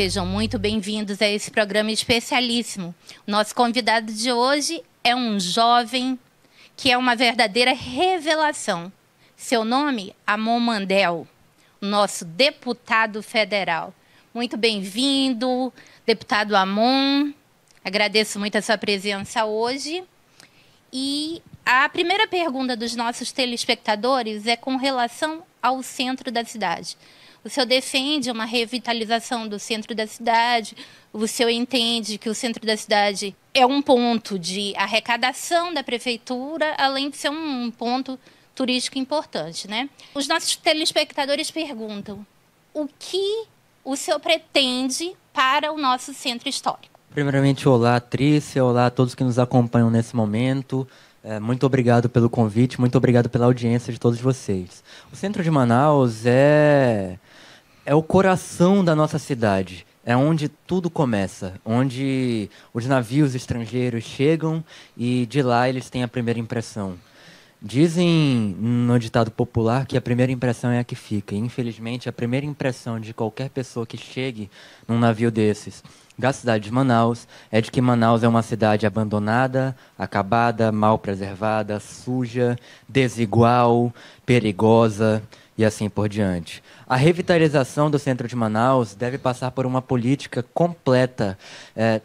Sejam muito bem-vindos a esse programa especialíssimo. Nosso convidado de hoje é um jovem que é uma verdadeira revelação. Seu nome, Amon Mandel, nosso deputado federal. Muito bem-vindo, deputado Amon. Agradeço muito a sua presença hoje. E a primeira pergunta dos nossos telespectadores é com relação ao centro da cidade. O senhor defende uma revitalização do centro da cidade, o senhor entende que o centro da cidade é um ponto de arrecadação da prefeitura, além de ser um ponto turístico importante, né? Os nossos telespectadores perguntam: o que o senhor pretende para o nosso centro histórico? Primeiramente, olá, Trícia, olá a todos que nos acompanham nesse momento. Muito obrigado pelo convite, muito obrigado pela audiência de todos vocês. O centro de Manaus é o coração da nossa cidade. É onde tudo começa, onde os navios estrangeiros chegam e de lá eles têm a primeira impressão. Dizem no ditado popular que a primeira impressão é a que fica. E, infelizmente, a primeira impressão de qualquer pessoa que chegue num navio desses da cidade de Manaus é de que Manaus é uma cidade abandonada, acabada, mal preservada, suja, desigual, perigosa e assim por diante. A revitalização do centro de Manaus deve passar por uma política completa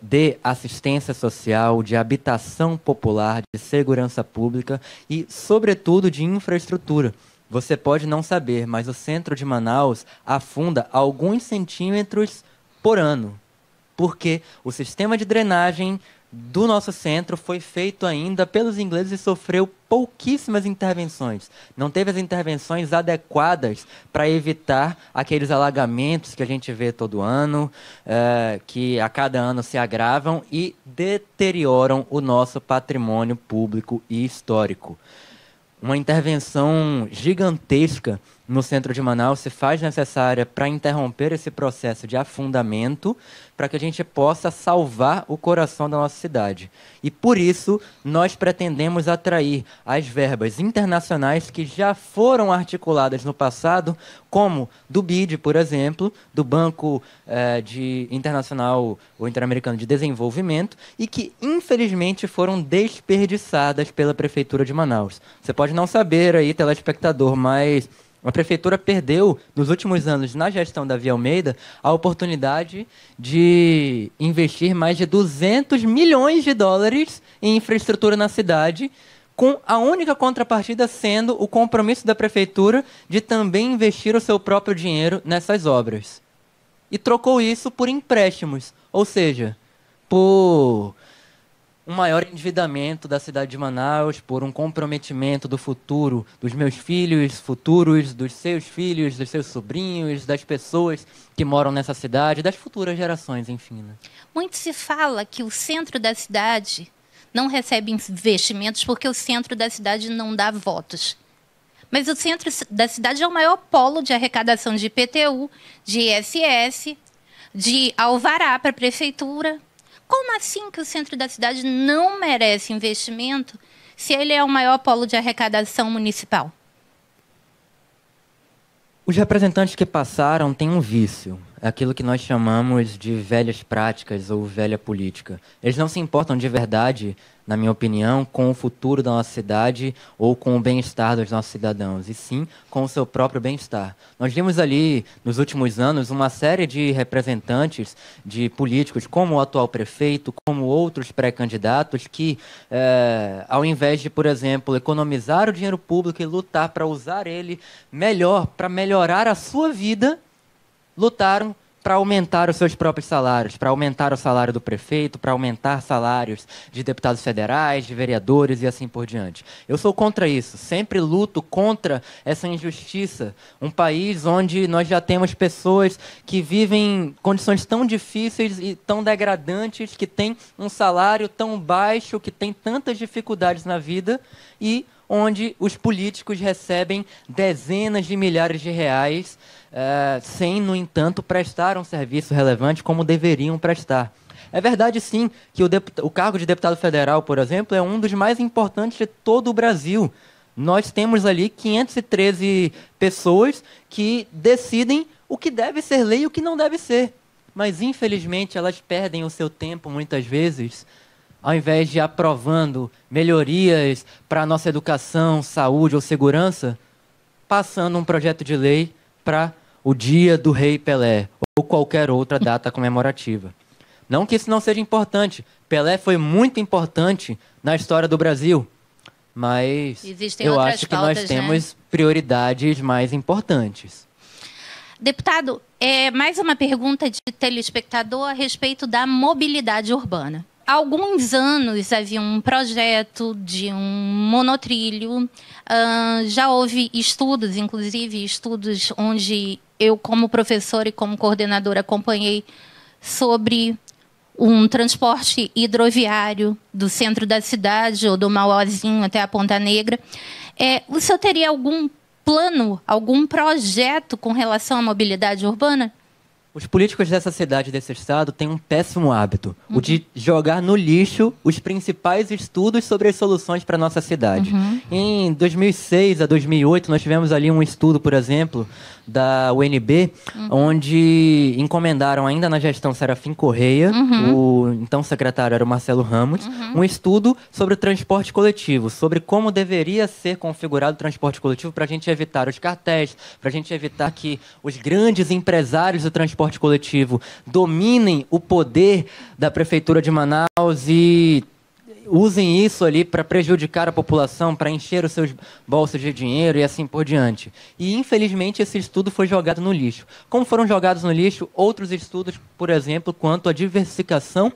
de assistência social, de habitação popular, de segurança pública e, sobretudo, de infraestrutura. Você pode não saber, mas o centro de Manaus afunda alguns centímetros por ano, porque o sistema de drenagem do nosso centro foi feito ainda pelos ingleses e sofreu pouquíssimas intervenções. Não teve as intervenções adequadas para evitar aqueles alagamentos que a gente vê todo ano, que a cada ano se agravam e deterioram o nosso patrimônio público e histórico. Uma intervenção gigantesca no centro de Manaus se faz necessária para interromper esse processo de afundamento, para que a gente possa salvar o coração da nossa cidade. E por isso nós pretendemos atrair as verbas internacionais que já foram articuladas no passado, como do BID, por exemplo, do Banco Internacional ou Interamericano de Desenvolvimento, e que infelizmente foram desperdiçadas pela Prefeitura de Manaus. Você pode não saber aí, telespectador, mas a Prefeitura perdeu, nos últimos anos, na gestão da Via Almeida, a oportunidade de investir mais de 200 milhões de dólares em infraestrutura na cidade, com a única contrapartida sendo o compromisso da Prefeitura de também investir o seu próprio dinheiro nessas obras. E trocou isso por empréstimos, ou seja, por um maior endividamento da cidade de Manaus, por um comprometimento do futuro dos meus filhos futuros, dos seus sobrinhos, das pessoas que moram nessa cidade, das futuras gerações, enfim. Né? Muito se fala que o centro da cidade não recebe investimentos porque o centro da cidade não dá votos. Mas o centro da cidade é o maior polo de arrecadação de IPTU, de ISS, de alvará para a prefeitura. Como assim que o centro da cidade não merece investimento se ele é o maior polo de arrecadação municipal? Os representantes que passaram têm um vício. É aquilo que nós chamamos de velhas práticas ou velha política. Eles não se importam de verdade, na minha opinião, com o futuro da nossa cidade ou com o bem-estar dos nossos cidadãos, e sim com o seu próprio bem-estar. Nós vimos ali, nos últimos anos, uma série de representantes de políticos, como o atual prefeito, como outros pré-candidatos, que, ao invés de, por exemplo, economizar o dinheiro público e lutar para usar ele melhor, para melhorar a sua vida, lutaram para aumentar os seus próprios salários, para aumentar o salário do prefeito, para aumentar salários de deputados federais, de vereadores e assim por diante. Eu sou contra isso, sempre luto contra essa injustiça. Um país onde nós já temos pessoas que vivem em condições tão difíceis e tão degradantes, que têm um salário tão baixo, que têm tantas dificuldades na vida e onde os políticos recebem dezenas de milhares de reais sem, no entanto, prestar um serviço relevante como deveriam prestar. É verdade, sim, que o cargo de deputado federal, por exemplo, é um dos mais importantes de todo o Brasil. Nós temos ali 513 pessoas que decidem o que deve ser lei e o que não deve ser. mas infelizmente elas perdem o seu tempo muitas vezes, ao invés de aprovando melhorias para a nossa educação, saúde ou segurança, passando um projeto de lei para o Dia do Rei Pelé ou qualquer outra data comemorativa. Não que isso não seja importante. Pelé foi muito importante na história do Brasil, mas eu acho que nós temos prioridades mais importantes. Deputado, mais uma pergunta de telespectador a respeito da mobilidade urbana. Há alguns anos havia um projeto de um monotrilho. Já houve estudos, inclusive estudos onde eu, como professora e como coordenadora, acompanhei sobre um transporte hidroviário do centro da cidade, ou do Mauazinho até a Ponta Negra. O senhor teria algum plano, algum projeto com relação à mobilidade urbana? Os políticos dessa cidade, desse estado, têm um péssimo hábito, o de jogar no lixo os principais estudos sobre as soluções para a nossa cidade. Em 2006 a 2008, nós tivemos ali um estudo, por exemplo, da UNB, onde encomendaram, ainda na gestão Serafim Correia, o então secretário era o Marcelo Ramos, um estudo sobre o transporte coletivo, sobre como deveria ser configurado o transporte coletivo para a gente evitar os cartéis, para a gente evitar que os grandes empresários do transporte coletivo dominem o poder da Prefeitura de Manaus e usem isso ali para prejudicar a população, para encher os seus bolsos de dinheiro e assim por diante. E, infelizmente, esse estudo foi jogado no lixo. Como foram jogados no lixo outros estudos, por exemplo, quanto à diversificação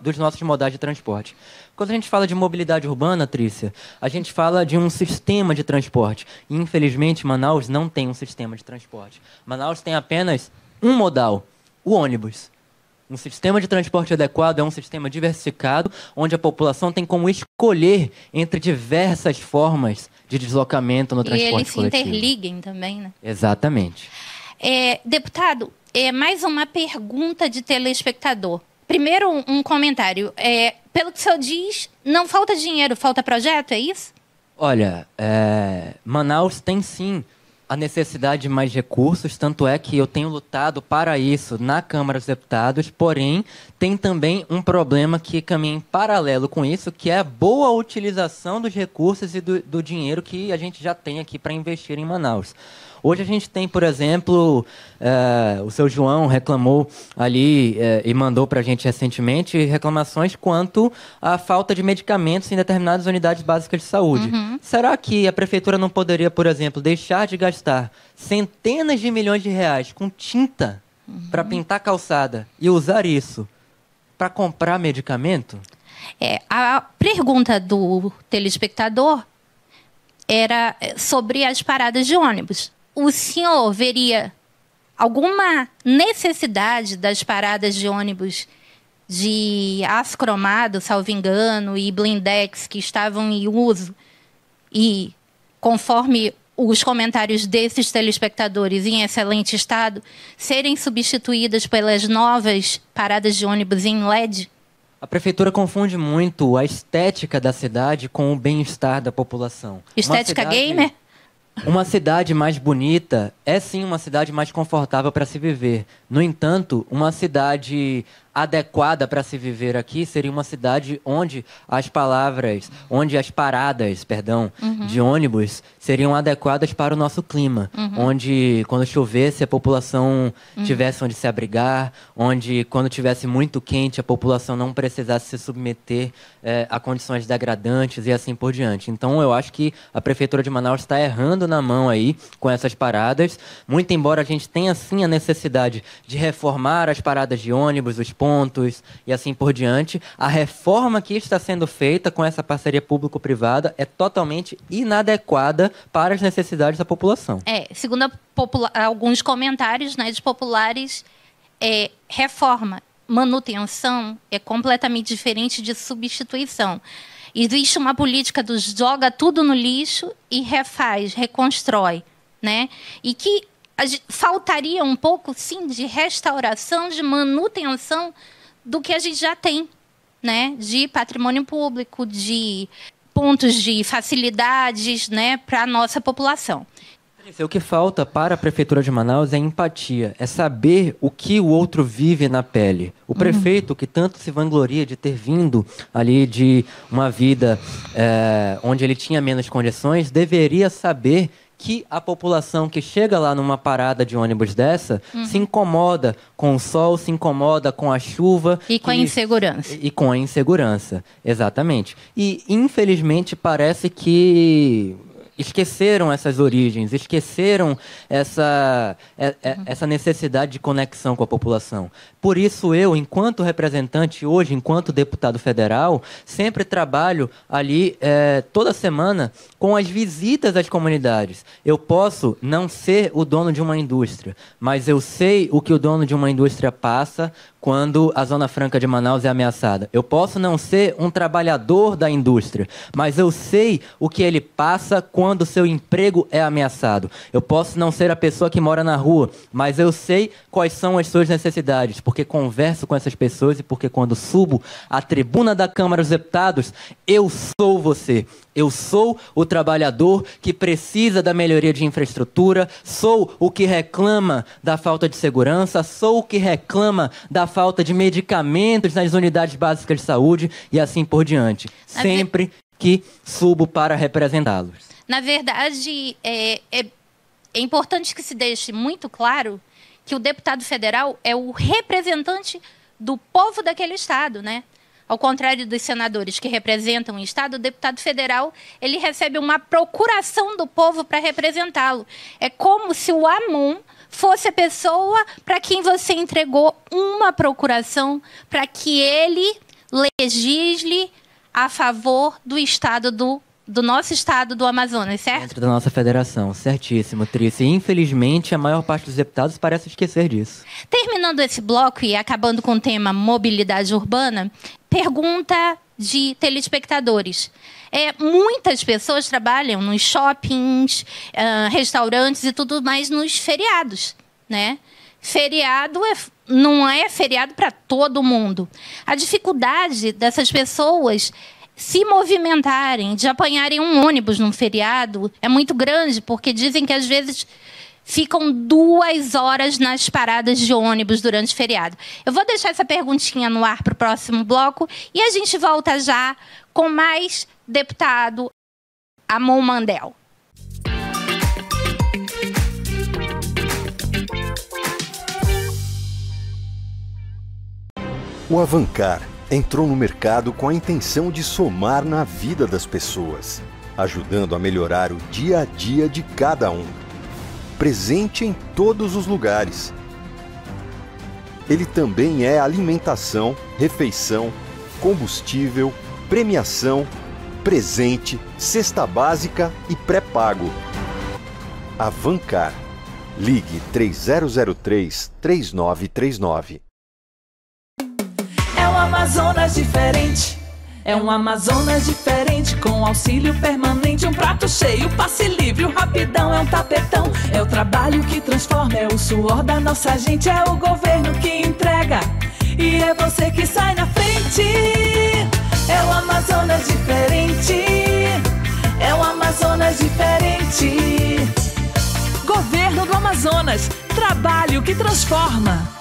dos nossos modais de transporte. Quando a gente fala de mobilidade urbana, Trícia, a gente fala de um sistema de transporte. E, infelizmente, Manaus não tem um sistema de transporte. Manaus tem apenas um modal, o ônibus. Um sistema de transporte adequado é um sistema diversificado, onde a população tem como escolher entre diversas formas de deslocamento no transporte coletivo. E eles se interliguem também, né? Exatamente. Deputado, mais uma pergunta de telespectador. Primeiro, um comentário. Pelo que o senhor diz, não falta dinheiro, falta projeto, é isso? Olha, Manaus tem sim a necessidade de mais recursos, tanto é que eu tenho lutado para isso na Câmara dos Deputados, porém, tem também um problema que caminha em paralelo com isso, que é a boa utilização dos recursos e do dinheiro que a gente já tem aqui para investir em Manaus. Hoje a gente tem, por exemplo, o seu João reclamou ali e mandou para a gente recentemente reclamações quanto à falta de medicamentos em determinadas unidades básicas de saúde. Será que a Prefeitura não poderia, por exemplo, deixar de gastar centenas de milhões de reais com tinta para pintar calçada e usar isso para comprar medicamento? A pergunta do telespectador era sobre as paradas de ônibus. O senhor veria alguma necessidade das paradas de ônibus de aço cromado, salvo engano, e blindex que estavam em uso e, conforme os comentários desses telespectadores, em excelente estado, serem substituídas pelas novas paradas de ônibus em LED? A Prefeitura confunde muito a estética da cidade com o bem-estar da população. Estética gamer? Uma cidade mais bonita é sim uma cidade mais confortável para se viver. No entanto, uma cidade adequada para se viver aqui seria uma cidade onde as paradas, de ônibus seriam adequadas para o nosso clima. Onde, quando chovesse, a população tivesse onde se abrigar, onde, quando tivesse muito quente, a população não precisasse se submeter a condições degradantes e assim por diante. Então, eu acho que a Prefeitura de Manaus está errando na mão aí com essas paradas. Muito embora a gente tenha, sim, a necessidade de reformar as paradas de ônibus, os pontos e assim por diante, a reforma que está sendo feita com essa parceria público-privada é totalmente inadequada para as necessidades da população. Segundo alguns comentários, né, de populares, reforma, manutenção é completamente diferente de substituição. Existe uma política do joga tudo no lixo e refaz, reconstrói, né? E que faltaria um pouco, sim, de restauração, de manutenção do que a gente já tem, né? De patrimônio público, de pontos de facilidades, né, para a nossa população. O que falta para a Prefeitura de Manaus é empatia, é saber o que o outro vive na pele. O prefeito, que tanto se vangloria de ter vindo ali de uma vida onde ele tinha menos condições, deveria saber que a população que chega lá numa parada de ônibus dessa se incomoda com o sol, se incomoda com a chuva. E com a insegurança. E com a insegurança, exatamente. E, infelizmente, parece que esqueceram essas origens, esqueceram essa necessidade de conexão com a população. Por isso eu, enquanto representante hoje, enquanto deputado federal, sempre trabalho ali toda semana com as visitas às comunidades. Eu posso não ser o dono de uma indústria, mas eu sei o que o dono de uma indústria passa quando a Zona Franca de Manaus é ameaçada. Eu posso não ser um trabalhador da indústria, mas eu sei o que ele passa quando o seu emprego é ameaçado. Eu posso não ser a pessoa que mora na rua, mas eu sei quais são as suas necessidades, porque converso com essas pessoas e porque quando subo à tribuna da Câmara dos Deputados, eu sou você. Eu sou o trabalhador que precisa da melhoria de infraestrutura, sou o que reclama da falta de segurança, sou o que reclama da falta de medicamentos nas unidades básicas de saúde e assim por diante. Sempre que subo para representá-los. Na verdade, é importante que se deixe muito claro que o deputado federal é o representante do povo daquele estado, né? Ao contrário dos senadores que representam o estado, o deputado federal ele recebe uma procuração do povo para representá-lo. É como se o AMON fosse a pessoa para quem você entregou uma procuração para que ele legisle a favor do estado do nosso estado do Amazonas, certo? Dentro da nossa federação, certíssimo, Trícia. E, infelizmente, a maior parte dos deputados parece esquecer disso. Terminando esse bloco e acabando com o tema mobilidade urbana, pergunta de telespectadores. Muitas pessoas trabalham nos shoppings, restaurantes e tudo mais nos feriados, né? Feriado não é feriado para todo mundo. A dificuldade dessas pessoas se movimentarem, de apanharem um ônibus num feriado, é muito grande, porque dizem que às vezes ficam 2 horas nas paradas de ônibus durante o feriado. Eu vou deixar essa perguntinha no ar para o próximo bloco e a gente volta já com mais deputado Amon Mandel. O Avancar entrou no mercado com a intenção de somar na vida das pessoas, ajudando a melhorar o dia a dia de cada um. Presente em todos os lugares. Ele também é alimentação, refeição, combustível, premiação, presente, cesta básica e pré-pago. Avancar. Ligue 3003-3939. É um Amazonas diferente. É um Amazonas diferente, com auxílio permanente, um prato cheio, passe livre, o rapidão é um tapetão. É o trabalho que transforma, é o suor da nossa gente, é o governo que entrega e é você que sai na frente. É o Amazonas diferente, é o Amazonas diferente. Governo do Amazonas, trabalho que transforma.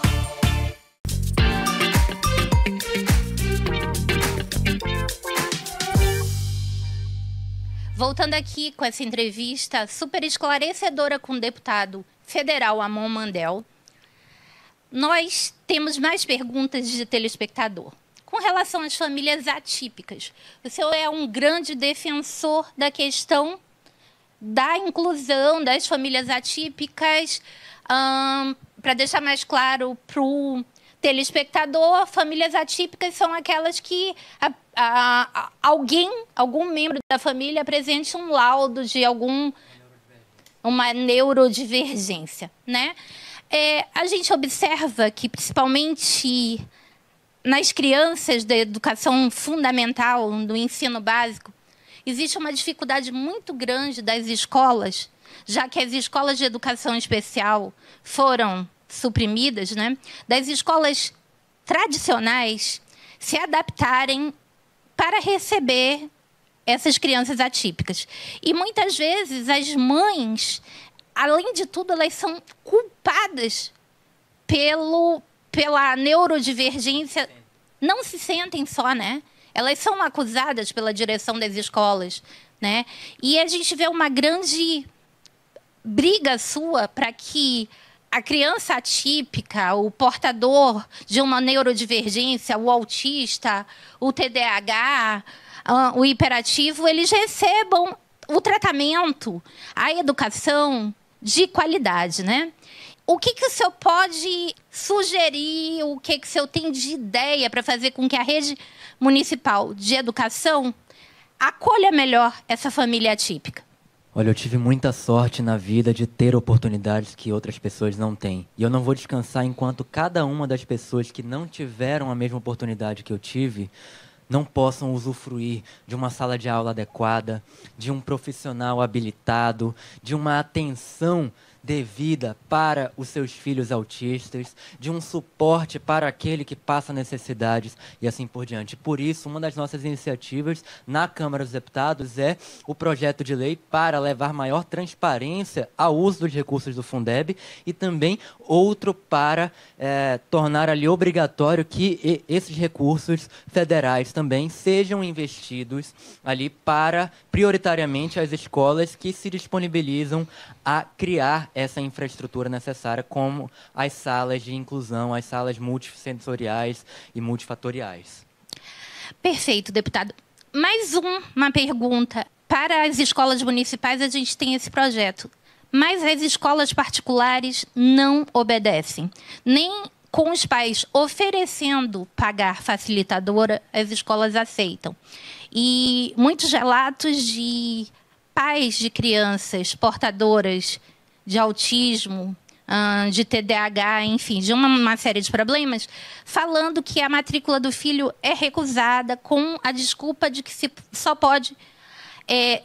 Voltando aqui com essa entrevista super esclarecedora com o deputado federal Amon Mandel, nós temos mais perguntas de telespectador. Com relação às famílias atípicas, o senhor é um grande defensor da questão da inclusão das famílias atípicas. Para deixar mais claro para o telespectador, famílias atípicas são aquelas que algum membro da família apresente um laudo de uma neurodivergência, né? A gente observa que, principalmente nas crianças da educação fundamental, do ensino básico, existe uma dificuldade muito grande das escolas, já que as escolas de educação especial foram suprimidas, né? Das escolas tradicionais se adaptarem para receber essas crianças atípicas. E muitas vezes as mães além de tudo, elas são culpadas pela neurodivergência. Não se sentem só, né? Elas são acusadas pela direção das escolas, né? E a gente vê uma grande briga sua para que a criança atípica, o portador de uma neurodivergência, o autista, o TDAH, o hiperativo, eles recebam o tratamento, a educação de qualidade, né? O que o senhor pode sugerir, o que o senhor tem de ideia para fazer com que a rede municipal de educação acolha melhor essa família atípica? Olha, eu tive muita sorte na vida de ter oportunidades que outras pessoas não têm. E eu não vou descansar enquanto cada uma das pessoas que não tiveram a mesma oportunidade que eu tive não possam usufruir de uma sala de aula adequada, de um profissional habilitado, de uma atenção devida para os seus filhos autistas, de um suporte para aquele que passa necessidades e assim por diante. Por isso, uma das nossas iniciativas na Câmara dos Deputados é o projeto de lei para levar maior transparência ao uso dos recursos do Fundeb e também outro para tornar ali obrigatório que esses recursos federais também sejam investidos ali para, prioritariamente, as escolas que se disponibilizam a criar essa infraestrutura necessária, como as salas de inclusão, as salas multissensoriais e multifatoriais. Perfeito, deputado. Mais uma pergunta. Para as escolas municipais, a gente tem esse projeto, mas as escolas particulares não obedecem. Nem com os pais oferecendo pagar facilitadora, as escolas aceitam. E muitos relatos de pais de crianças portadoras de autismo, de TDAH, enfim, de uma série de problemas, falando que a matrícula do filho é recusada com a desculpa de que só pode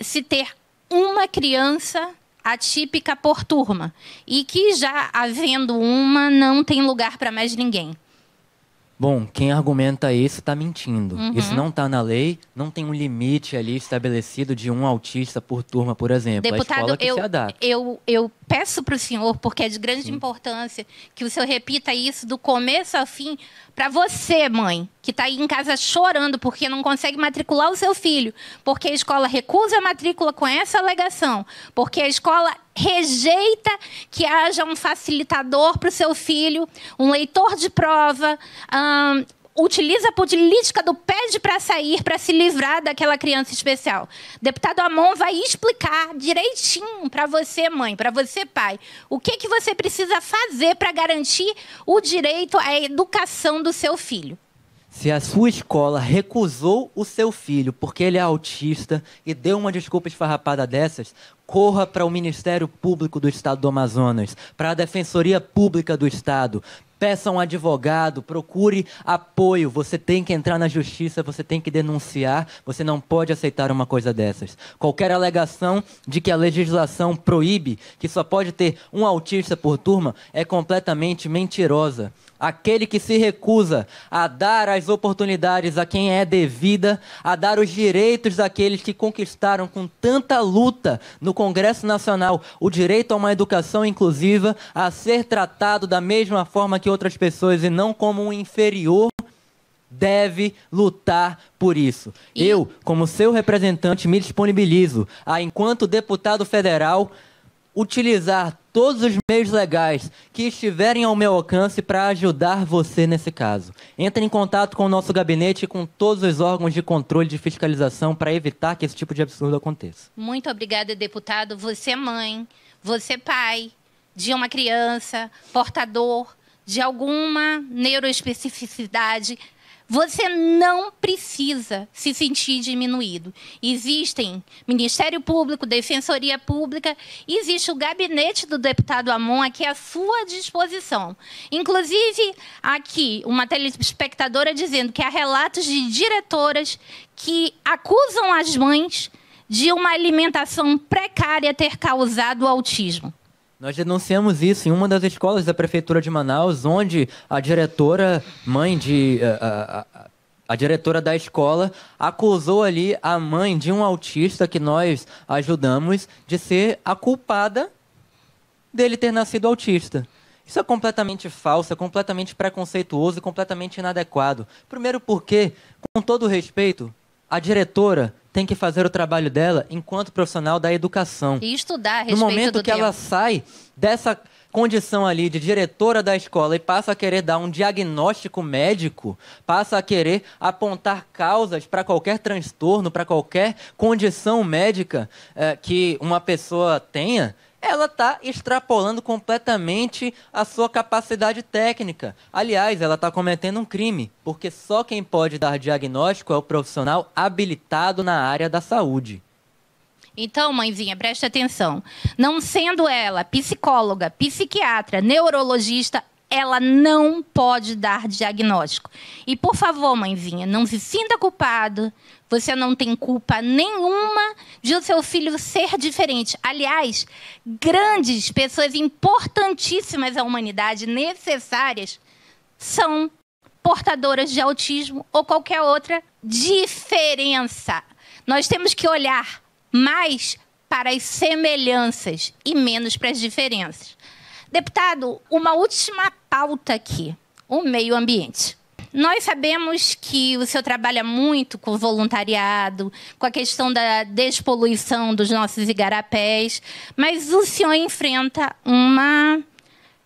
se ter uma criança atípica por turma e que, já havendo uma, não tem lugar para mais ninguém. Bom, quem argumenta isso está mentindo. Isso não está na lei, não tem um limite ali estabelecido de um autista por turma, por exemplo. Deputado, a escola que se adapta. Eu peço para o senhor, porque é de grande importância, que o senhor repita isso do começo ao fim, para você, mãe, que está aí em casa chorando porque não consegue matricular o seu filho, porque a escola recusa a matrícula com essa alegação, porque a escola rejeita que haja um facilitador para o seu filho, um leitor de prova, utiliza a política do pede para sair para se livrar daquela criança especial. Deputado Amon vai explicar direitinho para você, mãe, para você, pai, o que você precisa fazer para garantir o direito à educação do seu filho. Se a sua escola recusou o seu filho porque ele é autista e deu uma desculpa esfarrapada dessas, corra para o Ministério Público do Estado do Amazonas, para a Defensoria Pública do Estado. Peça um advogado, procure apoio. Você tem que entrar na justiça, você tem que denunciar. Você não pode aceitar uma coisa dessas. Qualquer alegação de que a legislação proíbe, que só pode ter um autista por turma, é completamente mentirosa. Aquele que se recusa a dar as oportunidades a quem é devida, a dar os direitos daqueles que conquistaram com tanta luta no Congresso Nacional o direito a uma educação inclusiva, a ser tratado da mesma forma que outras pessoas e não como um inferior, deve lutar por isso. Eu, como seu representante, me disponibilizo a, enquanto deputado federal, utilizar todos os meios legais que estiverem ao meu alcance para ajudar você nesse caso. Entre em contato com o nosso gabinete e com todos os órgãos de controle de fiscalização para evitar que esse tipo de absurdo aconteça. Muito obrigada, deputado. Você é mãe, você é pai de uma criança portador de alguma neuroespecificidade. Você não precisa se sentir diminuído. Existem Ministério Público, Defensoria Pública, existe o gabinete do deputado Amon aqui à sua disposição. Inclusive, aqui, uma telespectadora dizendo que há relatos de diretoras que acusam as mães de uma alimentação precária ter causado autismo. Nós denunciamos isso em uma das escolas da Prefeitura de Manaus, onde a diretora, a diretora da escola acusou ali a mãe de um autista que nós ajudamos de ser a culpada dele ter nascido autista. Isso é completamente falso, é completamente preconceituoso e completamente inadequado. Primeiro porque, com todo respeito, a diretora tem que fazer o trabalho dela enquanto profissional da educação. E estudar a respeito no momento do que ela sai dessa condição ali de diretora da escola e passa a querer dar um diagnóstico médico, passa a querer apontar causas para qualquer transtorno, para qualquer condição médica que uma pessoa tenha, ela está extrapolando completamente a sua capacidade técnica. Aliás, ela está cometendo um crime, porque só quem pode dar diagnóstico é o profissional habilitado na área da saúde. Então, mãezinha, preste atenção. Não sendo ela psicóloga, psiquiatra, neurologista, ela não pode dar diagnóstico. E, por favor, mãezinha, não se sinta culpado. Você não tem culpa nenhuma de o seu filho ser diferente. Aliás, grandes pessoas importantíssimas à humanidade, necessárias, são portadoras de autismo ou qualquer outra diferença. Nós temos que olhar mais para as semelhanças e menos para as diferenças. Deputado, uma última pauta aqui, o meio ambiente. Nós sabemos que o senhor trabalha muito com voluntariado, com a questão da despoluição dos nossos igarapés, mas o senhor enfrenta uma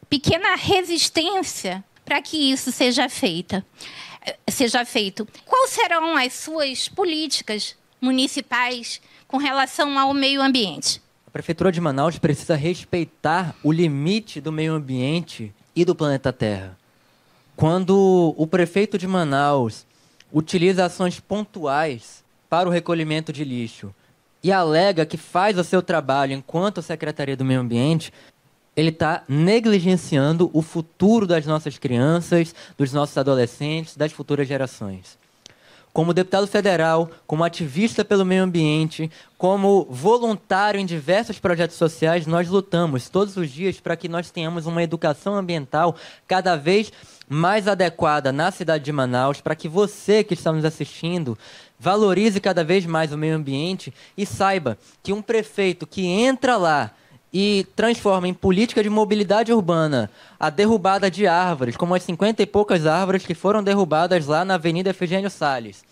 pequena resistência para que isso seja feito. Quais serão as suas políticas municipais com relação ao meio ambiente? A Prefeitura de Manaus precisa respeitar o limite do meio ambiente e do planeta Terra. Quando o prefeito de Manaus utiliza ações pontuais para o recolhimento de lixo e alega que faz o seu trabalho enquanto Secretaria do Meio Ambiente, ele está negligenciando o futuro das nossas crianças, dos nossos adolescentes, das futuras gerações. Como deputado federal, como ativista pelo meio ambiente, como voluntário em diversos projetos sociais, nós lutamos todos os dias para que nós tenhamos uma educação ambiental cada vez mais adequada na cidade de Manaus, para que você que está nos assistindo valorize cada vez mais o meio ambiente e saiba que um prefeito que entra lá e transforma em política de mobilidade urbana a derrubada de árvores, como as 50 e poucas árvores que foram derrubadas lá na Avenida Efigênio Salles.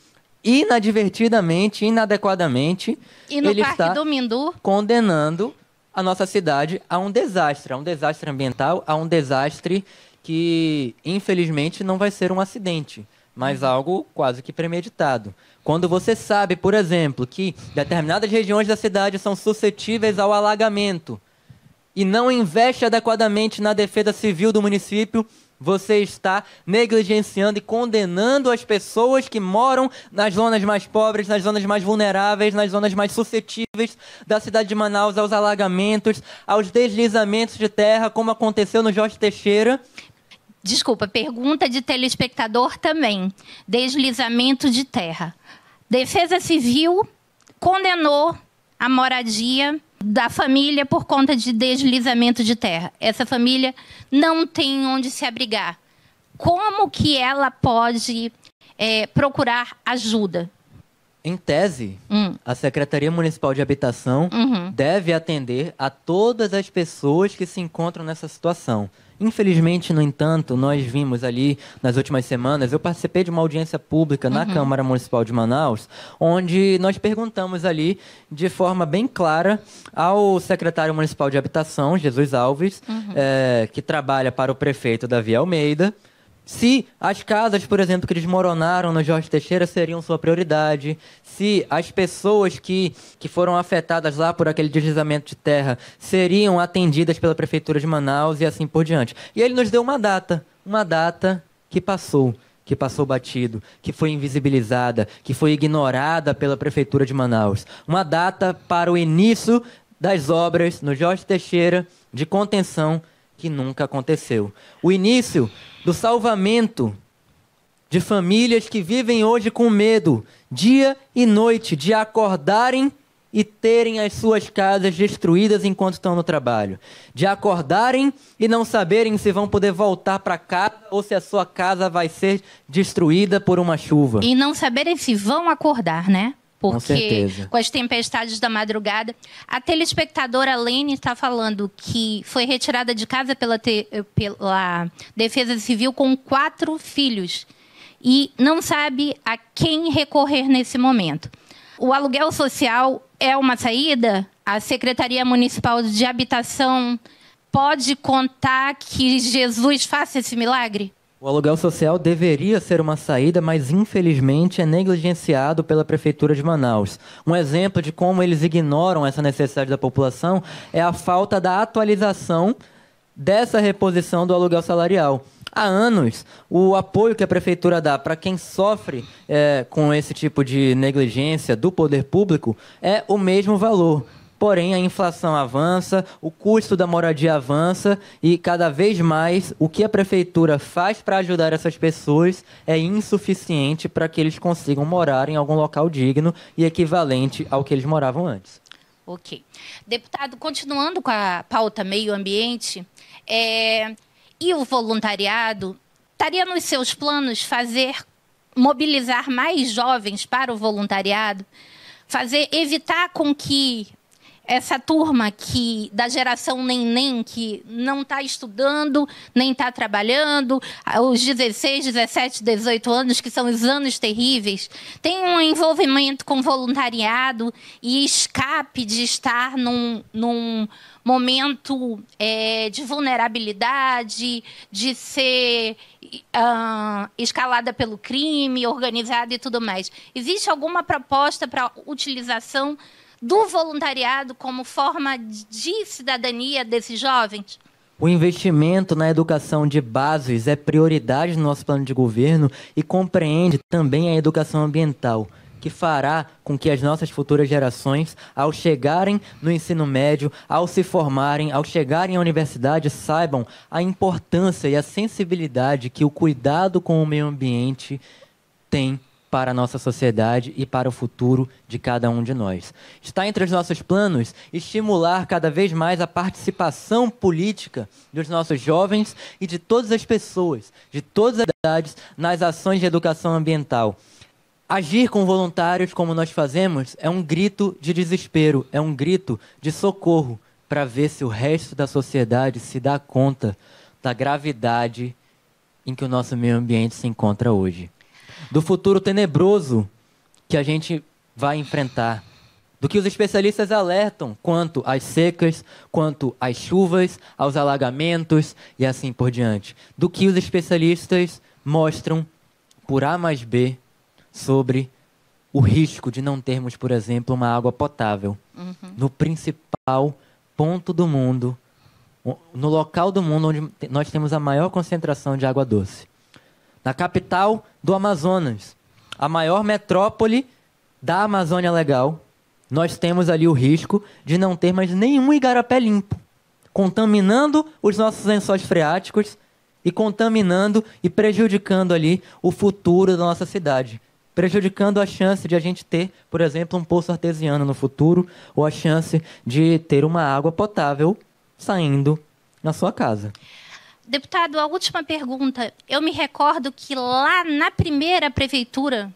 Inadvertidamente, inadequadamente, e no ele Parque está do Mindu, condenando a nossa cidade a um desastre ambiental, a um desastre que, infelizmente, não vai ser um acidente, mas algo quase que premeditado. Quando você sabe, por exemplo, que determinadas regiões da cidade são suscetíveis ao alagamento e não investe adequadamente na defesa civil do município, você está negligenciando e condenando as pessoas que moram nas zonas mais pobres, nas zonas mais vulneráveis, nas zonas mais suscetíveis da cidade de Manaus aos alagamentos, aos deslizamentos de terra, como aconteceu no Jorge Teixeira. Desculpa, pergunta de telespectador também. Deslizamento de terra. Defesa Civil condenou a moradia da família por conta de deslizamento de terra. Essa família não tem onde se abrigar. Como que ela pode procurar ajuda? Em tese, a Secretaria Municipal de Habitação deve atender a todas as pessoas que se encontram nessa situação. Infelizmente, no entanto, nós vimos ali nas últimas semanas, eu participei de uma audiência pública na Câmara Municipal de Manaus, onde nós perguntamos ali de forma bem clara ao secretário municipal de Habitação, Jesus Alves, que trabalha para o prefeito Davi Almeida, se as casas, por exemplo, que desmoronaram no Jorge Teixeira seriam sua prioridade, se as pessoas que foram afetadas lá por aquele deslizamento de terra seriam atendidas pela Prefeitura de Manaus e assim por diante. E ele nos deu uma data que passou batido, que foi invisibilizada, que foi ignorada pela Prefeitura de Manaus. Uma data para o início das obras no Jorge Teixeira de contenção que nunca aconteceu. O início do salvamento de famílias que vivem hoje com medo, dia e noite, de acordarem e terem as suas casas destruídas enquanto estão no trabalho. De acordarem e não saberem se vão poder voltar para casa ou se a sua casa vai ser destruída por uma chuva. E não saberem se vão acordar, né? porque com as tempestades da madrugada. A telespectadora Lene está falando que foi retirada de casa pela Defesa Civil com 4 filhos e não sabe a quem recorrer nesse momento. O aluguel social é uma saída? A Secretaria Municipal de Habitação pode contar que Jesus faça esse milagre? O aluguel social deveria ser uma saída, mas infelizmente é negligenciado pela Prefeitura de Manaus. Um exemplo de como eles ignoram essa necessidade da população é a falta da atualização dessa reposição do aluguel salarial. Há anos, o apoio que a Prefeitura dá para quem sofre com esse tipo de negligência do poder público é o mesmo valor. Porém, a inflação avança, o custo da moradia avança e, cada vez mais, o que a Prefeitura faz para ajudar essas pessoas é insuficiente para que eles consigam morar em algum local digno e equivalente ao que eles moravam antes. Ok. Deputado, continuando com a pauta meio ambiente, e o voluntariado, estaria nos seus planos mobilizar mais jovens para o voluntariado, evitar com que essa turma da geração neném, que não está estudando, nem está trabalhando, os 16, 17, 18 anos, que são os anos terríveis, tem um envolvimento com voluntariado e escape de estar num momento de vulnerabilidade, de ser escalada pelo crime, organizada e tudo mais. Existe alguma proposta para a utilização do voluntariado como forma de cidadania desses jovens? O investimento na educação de bases é prioridade no nosso plano de governo e compreende também a educação ambiental, que fará com que as nossas futuras gerações, ao chegarem no ensino médio, ao se formarem, ao chegarem à universidade, saibam a importância e a sensibilidade que o cuidado com o meio ambiente tem para a nossa sociedade e para o futuro de cada um de nós. Está entre os nossos planos estimular cada vez mais a participação política dos nossos jovens e de todas as pessoas, de todas as idades, nas ações de educação ambiental. Agir com voluntários como nós fazemos é um grito de desespero, é um grito de socorro para ver se o resto da sociedade se dá conta da gravidade em que o nosso meio ambiente se encontra hoje. Do futuro tenebroso que a gente vai enfrentar, do que os especialistas alertam quanto às secas, quanto às chuvas, aos alagamentos e assim por diante. Do que os especialistas mostram por A mais B sobre o risco de não termos, por exemplo, uma água potável. No principal ponto do mundo, no local do mundo onde nós temos a maior concentração de água doce. Na capital do Amazonas, a maior metrópole da Amazônia Legal, nós temos ali o risco de não ter mais nenhum igarapé limpo, contaminando os nossos lençóis freáticos e contaminando e prejudicando ali o futuro da nossa cidade, prejudicando a chance de a gente ter, por exemplo, um poço artesiano no futuro ou a chance de ter uma água potável saindo na sua casa. Deputado, a última pergunta. Eu me recordo que lá na primeira prefeitura,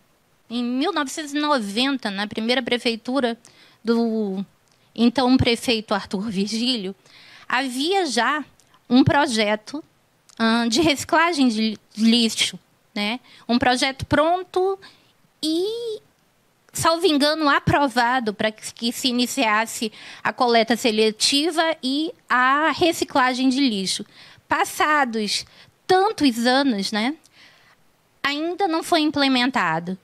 em 1990, na primeira prefeitura do então prefeito Arthur Virgílio, havia já um projeto de reciclagem de lixo, né? Um projeto pronto e, salvo engano, aprovado para que se iniciasse a coleta seletiva e a reciclagem de lixo. Passados tantos anos, né, ainda não foi implementado.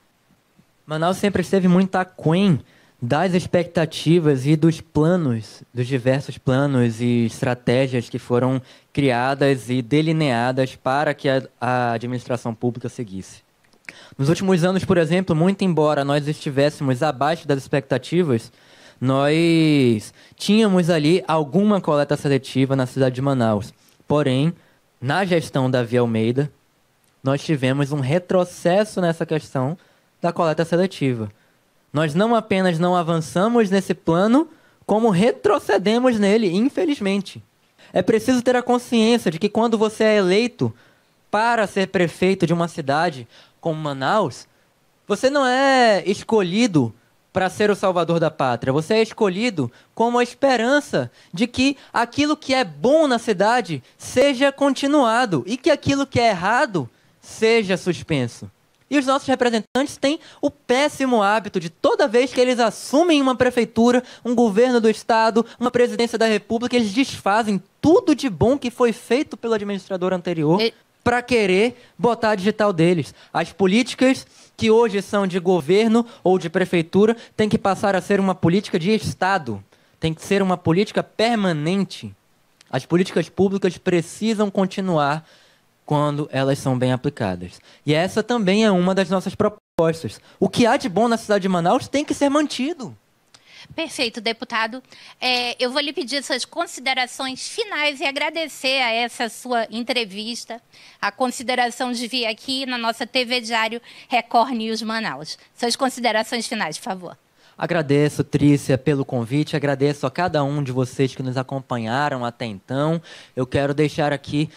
Manaus sempre esteve muito aquém das expectativas e dos planos, dos diversos planos e estratégias que foram criadas e delineadas para que a administração pública seguisse. Nos últimos anos, por exemplo, muito embora nós estivéssemos abaixo das expectativas, nós tínhamos ali alguma coleta seletiva na cidade de Manaus. Porém, na gestão da Davi Almeida, nós tivemos um retrocesso nessa questão da coleta seletiva. Nós não apenas não avançamos nesse plano, como retrocedemos nele, infelizmente. É preciso ter a consciência de que quando você é eleito para ser prefeito de uma cidade como Manaus, você não é escolhido para ser o salvador da pátria. Você é escolhido como a esperança de que aquilo que é bom na cidade seja continuado e que aquilo que é errado seja suspenso. E os nossos representantes têm o péssimo hábito de, toda vez que eles assumem uma prefeitura, um governo do estado, uma presidência da república, eles desfazem tudo de bom que foi feito pelo administrador anterior para querer botar a digital deles. As políticas que hoje são de governo ou de prefeitura têm que passar a ser uma política de estado. Tem que ser uma política permanente. As políticas públicas precisam continuar quando elas são bem aplicadas. E essa também é uma das nossas propostas. O que há de bom na cidade de Manaus tem que ser mantido. Perfeito, deputado. Eu vou lhe pedir suas considerações finais e agradecer a essa sua entrevista, a consideração de vir aqui na nossa TV Diário Record News Manaus. Suas considerações finais, por favor. Agradeço, Trícia, pelo convite, agradeço a cada um de vocês que nos acompanharam até então. Eu quero deixar aqui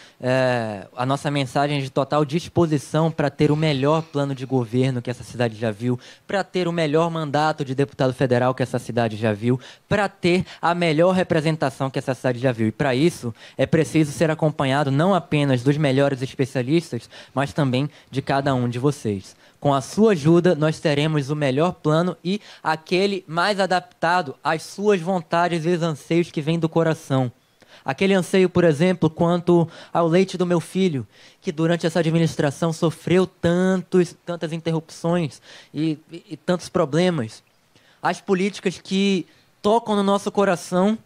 a nossa mensagem de total disposição para ter o melhor plano de governo que essa cidade já viu, para ter o melhor mandato de deputado federal que essa cidade já viu, para ter a melhor representação que essa cidade já viu. E para isso é preciso ser acompanhado não apenas dos melhores especialistas, mas também de cada um de vocês. Com a sua ajuda, nós teremos o melhor plano e aquele mais adaptado às suas vontades e anseios que vêm do coração. Aquele anseio, por exemplo, quanto ao leite do meu filho, que durante essa administração sofreu tantas interrupções e tantos problemas. As políticas que tocam no nosso coração,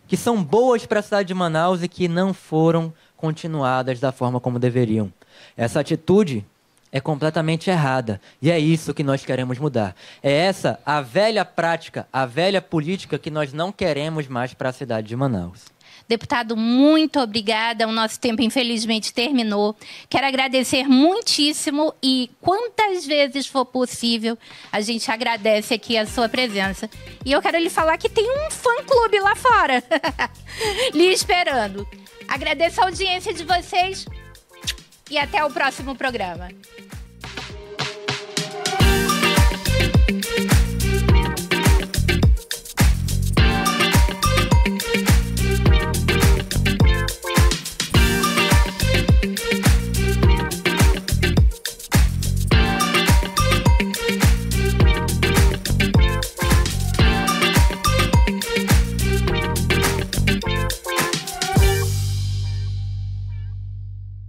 que são boas para a cidade de Manaus e que não foram continuadas da forma como deveriam. Essa atitude é completamente errada. E é isso que nós queremos mudar. É essa a velha prática, a velha política que nós não queremos mais para a cidade de Manaus. Deputado, muito obrigada. O nosso tempo, infelizmente, terminou. Quero agradecer muitíssimo e quantas vezes for possível, a gente agradece aqui a sua presença. E eu quero lhe falar que tem um fã-clube lá fora, lhe esperando. Agradeço a audiência de vocês e até o próximo programa.